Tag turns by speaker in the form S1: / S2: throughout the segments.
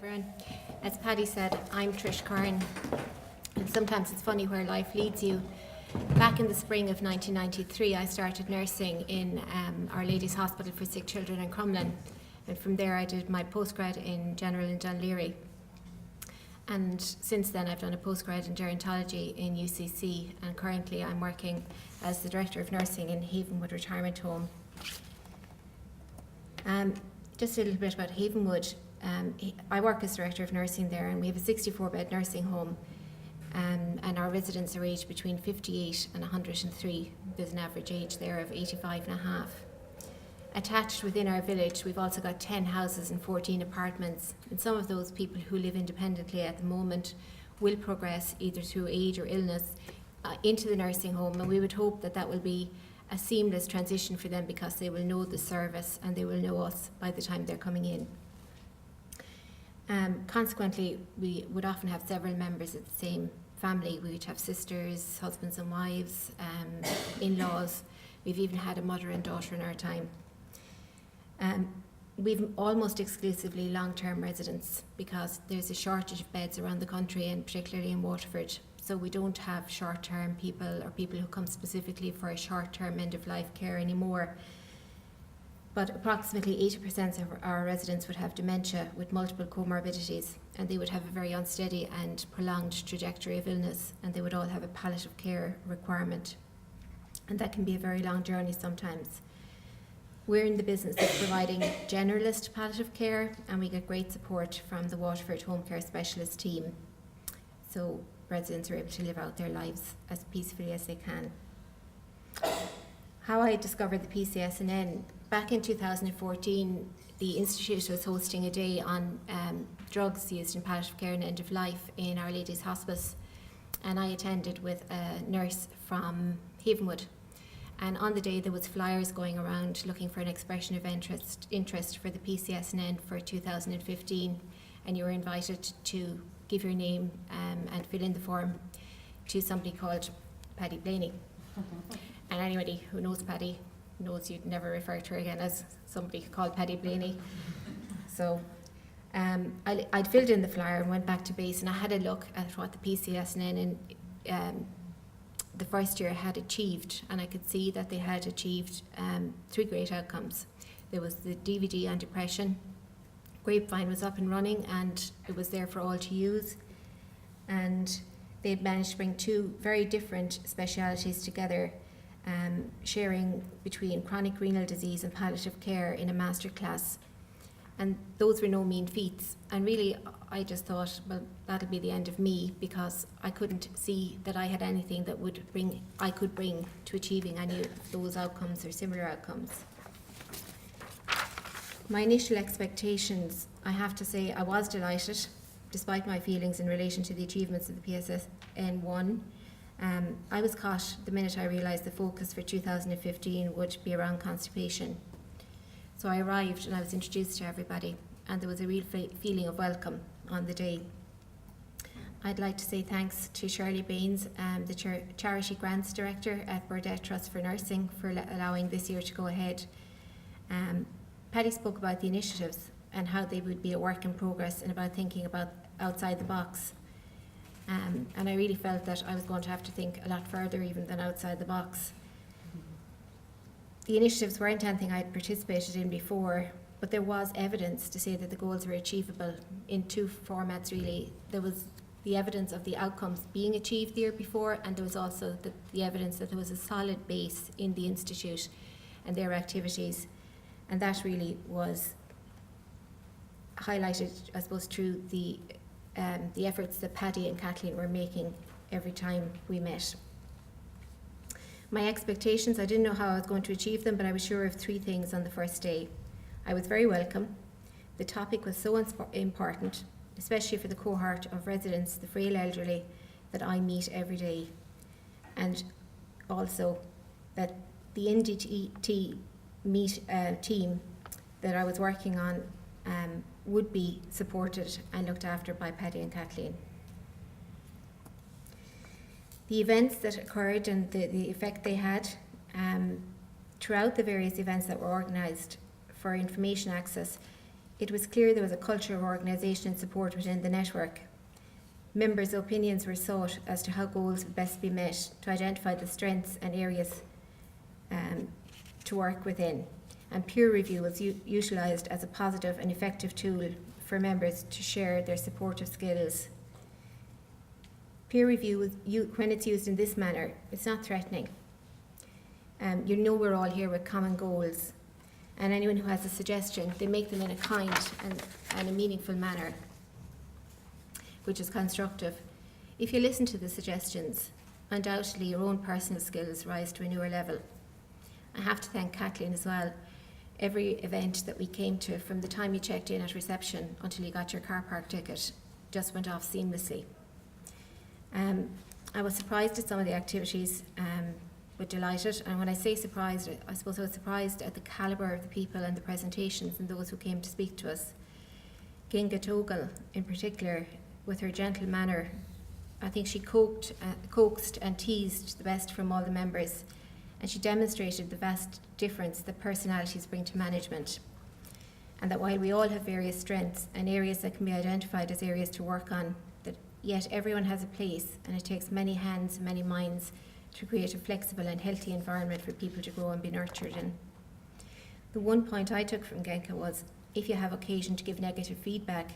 S1: everyone. As Paddy said, I'm Trish Curran, and sometimes it's funny where life leads you. Back in the spring of 1993, I started nursing in Our Lady's Hospital for Sick Children in Crumlin, and from there I did my postgrad in General in Dunleary. And since then I've done a postgrad in gerontology in UCC, and currently I'm working as the Director of Nursing in Havenwood Retirement Home. Just a little bit about Havenwood. I work as Director of Nursing there, and we have a 64-bed nursing home, and our residents are aged between 58 and 103. There's an average age there of 85 and a half. Attached within our village, we've also got 10 houses and 14 apartments, and some of those people who live independently at the moment will progress either through age or illness into the nursing home, and we would hope that that will be a seamless transition for them, because they will know the service and they will know us by the time they're coming in. Consequently, we would often have several members of the same family. We would have sisters, husbands and wives, in-laws. We've even had a mother and daughter in our time. We've almost exclusively long-term residents, because there's a shortage of beds around the country, and particularly in Waterford. So we don't have short-term people or people who come specifically for a short-term end-of-life care anymore. But approximately 80% of our residents would have dementia with multiple comorbidities, and they would have a very unsteady and prolonged trajectory of illness, and they would all have a palliative care requirement. And that can be a very long journey sometimes. We're in the business of providing generalist palliative care, and we get great support from the Waterford Home Care Specialist team. So residents are able to live out their lives as peacefully as they can. How I discovered the PCSNN: back in 2014, the Institute was hosting a day on drugs used in palliative care and end of life in Our Lady's Hospice, and I attended with a nurse from Havenwood. And on the day there was flyers going around looking for an expression of interest for the PCSNN for 2015, and you were invited to give your name and fill in the form to somebody called Paddy Blaney. And anybody who knows Paddy knows you'd never refer to her again as somebody called Paddy Blaney. So I'd filled in the flyer and went back to base, and I had a look at what the PCSNN in the first year had achieved, and I could see that they had achieved 3 great outcomes. There was the DVD on depression. Grapevine was up and running, and it was there for all to use, and they'd managed to bring 2 very different specialities together, sharing between chronic renal disease and palliative care in a masterclass. And those were no mean feats. And really, I just thought, well, that'll be the end of me, because I couldn't see that I had anything that I could bring to achieving any of those outcomes or similar outcomes. My initial expectations, I have to say, I was delighted, despite my feelings in relation to the achievements of the PCSN1. I was caught the minute I realised the focus for 2015 would be around constipation. So I arrived and I was introduced to everybody, and there was a real feeling of welcome on the day. I'd like to say thanks to Shirley Baines, the Charity Grants Director at Burdett Trust for Nursing, for allowing this year to go ahead. Paddy spoke about the initiatives and how they would be a work in progress, and about thinking about outside the box. And I really felt that I was going to have to think a lot further even than outside the box. The initiatives weren't anything I'd participated in before, but there was evidence to say that the goals were achievable in 2 formats really. There was the evidence of the outcomes being achieved the year before, and there was also the evidence that there was a solid base in the Institute and their activities. And that really was highlighted, I suppose, through the efforts that Paddy and Kathleen were making every time we met. My expectations, I didn't know how I was going to achieve them, but I was sure of 3 things on the first day. I was very welcome. The topic was so important, especially for the cohort of residents, the frail elderly, that I meet every day. And also that the NDT team that I was working on would be supported and looked after by Paddy and Kathleen. The events that occurred and the effect they had throughout the various events that were organised for information access, It was clear there was a culture of organisation and support within the network. Members' opinions were sought as to how goals would best be met, to identify the strengths and areas to work within. And peer review was utilised as a positive and effective tool for members to share their supportive skills. Peer review, when it's used in this manner, it's not threatening. You know we're all here with common goals, and anyone who has a suggestion, they make them in a kind and a meaningful manner, which is constructive. If you listen to the suggestions, undoubtedly your own personal skills rise to a newer level. I have to thank Kathleen as well. Every event that we came to, from the time you checked in at reception until you got your car park ticket, just went off seamlessly. I was surprised at some of the activities, but delighted. And when I say surprised, I suppose I was surprised at the calibre of the people and the presentations and those who came to speak to us. Ginga Togel, in particular, with her gentle manner, I think she coaxed and teased the best from all the members, and she demonstrated the vast difference that personalities bring to management, and that while we all have various strengths and areas that can be identified as areas to work on, that yet everyone has a place, and it takes many hands, many minds to create a flexible and healthy environment for people to grow and be nurtured in. The one point I took from Genka was, if you have occasion to give negative feedback,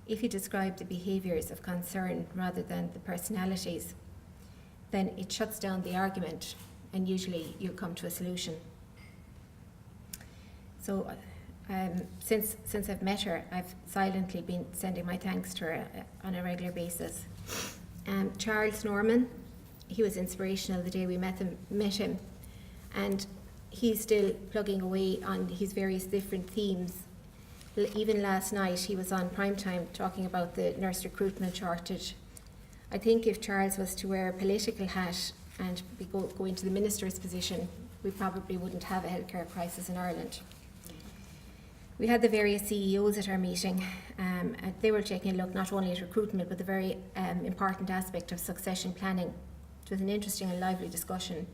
S1: if you describe the behaviours of concern rather than the personalities, then it shuts down the argument and usually you come to a solution. So since I've met her, I've silently been sending my thanks to her on a regular basis. Charles Norman, he was inspirational the day we met him, and he's still plugging away on his various different themes. Even last night he was on primetime talking about the nurse recruitment shortage. I think if Charles was to wear a political hat and go into the minister's position, we probably wouldn't have a healthcare crisis in Ireland. We had the various CEOs at our meeting, and they were taking a look not only at recruitment but the very important aspect of succession planning. It was an interesting and lively discussion.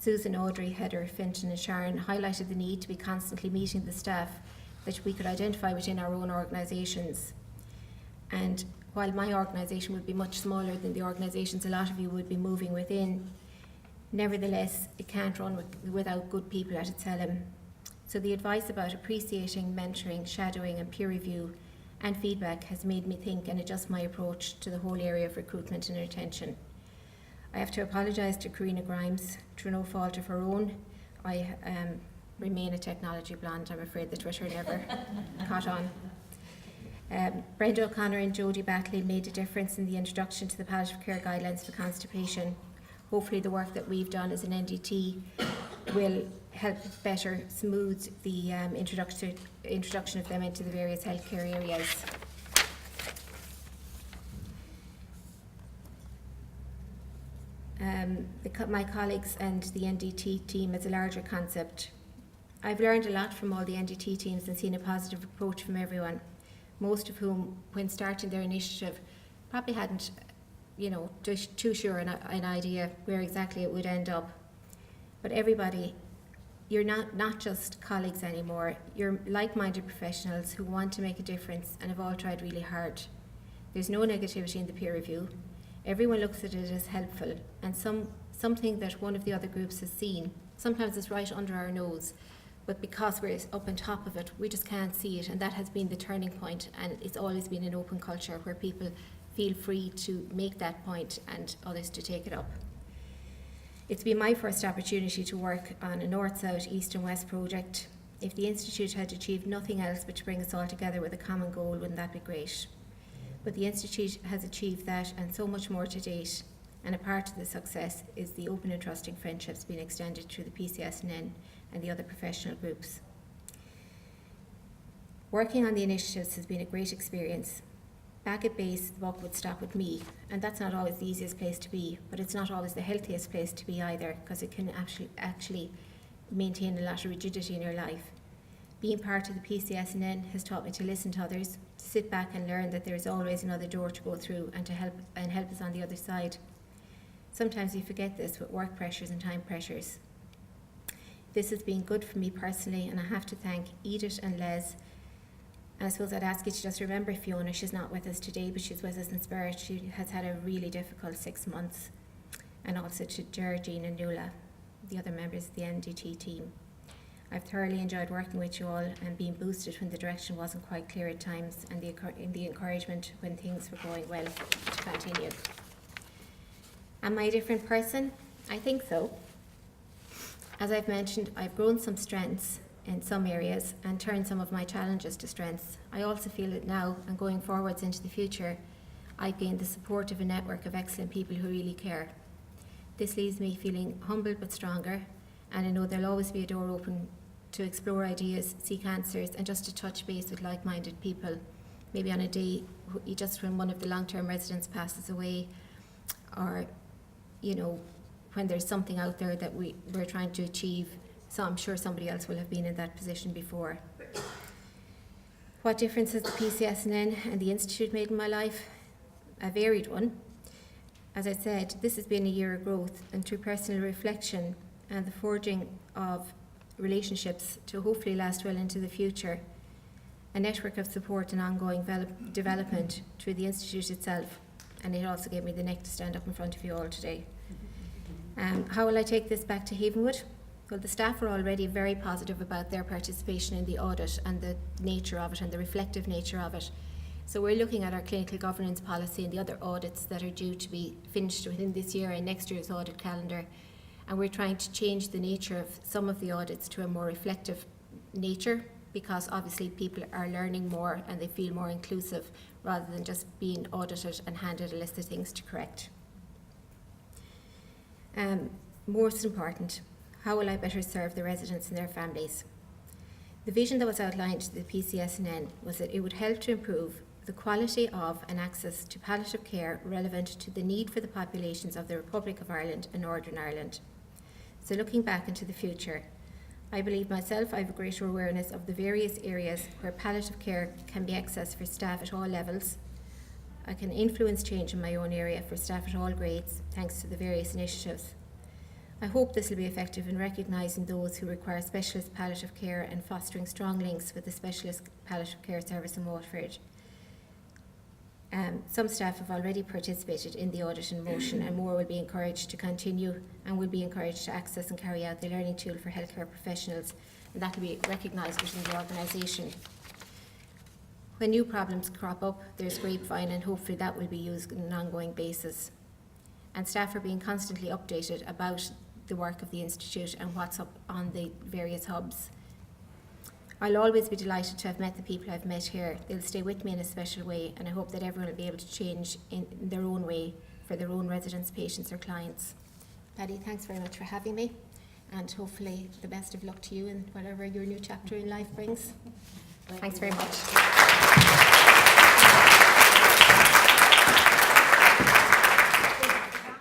S1: Susan, Audrey, Heather, Fintan and Sharon highlighted the need to be constantly meeting the staff that we could identify within our own organisations. And while my organisation would be much smaller than the organisations a lot of you would be moving within, nevertheless it can't run without good people at its helm. So the advice about appreciating, mentoring, shadowing and peer review and feedback has made me think and adjust my approach to the whole area of recruitment and retention. I have to apologise to Karina Grimes, through no fault of her own. I remain a technology blonde. I'm afraid the Twitter never caught on. Brenda O'Connor and Jodie Batley made a difference in the introduction to the palliative care guidelines for constipation. Hopefully the work that we've done as an NDT will help better smooth the introduction of them into the various healthcare areas. My colleagues and the NDT team as a larger concept. I've learned a lot from all the NDT teams and seen a positive approach from everyone, most of whom, when starting their initiative, probably hadn't, too sure an idea where exactly it would end up. But everybody, you're not just colleagues anymore, you're like-minded professionals who want to make a difference and have all tried really hard. There's no negativity in the peer review. Everyone looks at it as helpful, and something that one of the other groups has seen. Sometimes it's right under our nose, but because we're up on top of it, we just can't see it, and that has been the turning point, and it's always been an open culture where people feel free to make that point and others to take it up. It's been my first opportunity to work on a North, South, East and West project. If the Institute had achieved nothing else but to bring us all together with a common goal, wouldn't that be great? But the Institute has achieved that and so much more to date, and a part of the success is the open and trusting friendships being extended through the PCSNN and the other professional groups. Working on the initiatives has been a great experience. Back at base, the buck would stop with me, and that's not always the easiest place to be, but it's not always the healthiest place to be either, because it can actually maintain a lot of rigidity in your life. Being part of the PCSNN has taught me to listen to others, to sit back and learn that there is always another door to go through and to help us on the other side. Sometimes we forget this with work pressures and time pressures. This has been good for me personally, and I have to thank Edith and Les And I suppose I'd ask you to just remember Fiona. She's not with us today, but she's with us in spirit. She has had a really difficult 6 months. And also to Geraldine and Nuala, the other members of the NDT team. I've thoroughly enjoyed working with you all and being boosted when the direction wasn't quite clear at times, and the encouragement when things were going well to continue. Am I a different person? I think so. As I've mentioned, I've grown some strengths in some areas and turned some of my challenges to strengths. I also feel that now and going forwards into the future, I've gained the support of a network of excellent people who really care. This leaves me feeling humble but stronger, and I know there'll always be a door open to explore ideas, seek answers, and just to touch base with like-minded people, maybe on a day just when one of the long-term residents passes away, or when there's something out there that we're trying to achieve. So I'm sure somebody else will have been in that position before. What difference has the PCSNN and the Institute made in my life? A varied one. As I said, this has been a year of growth, and through personal reflection and the forging of relationships to hopefully last well into the future, a network of support and ongoing development through the Institute itself, and it also gave me the neck to stand up in front of you all today. How will I take this back to Havenwood? Well, the staff are already very positive about their participation in the audit and the nature of it and the reflective nature of it. So we're looking at our clinical governance policy and the other audits that are due to be finished within this year and next year's audit calendar. And we're trying to change the nature of some of the audits to a more reflective nature, because obviously people are learning more and they feel more inclusive rather than just being audited and handed a list of things to correct. Most important, how will I better serve the residents and their families? The vision that was outlined to the PCSNN was that it would help to improve the quality of and access to palliative care relevant to the need for the populations of the Republic of Ireland and Northern Ireland. So looking back into the future, I believe myself I have a greater awareness of the various areas where palliative care can be accessed for staff at all levels. I can influence change in my own area for staff at all grades, thanks to the various initiatives. I hope this will be effective in recognising those who require specialist palliative care and fostering strong links with the specialist palliative care service in Waterford. Some staff have already participated in the audit in motion, and more will be encouraged to continue and will be encouraged to access and carry out the learning tool for healthcare professionals, and that will be recognised within the organisation. When new problems crop up, there's grapevine, and hopefully that will be used on an ongoing basis. And staff are being constantly updated about the work of the Institute and what's up on the various hubs. I'll always be delighted to have met the people I've met here. They'll stay with me in a special way, and I hope that everyone will be able to change in their own way for their own residents, patients or clients. Paddy, thanks very much for having me, and hopefully the best of luck to you in whatever your new chapter in life brings. Thanks very much.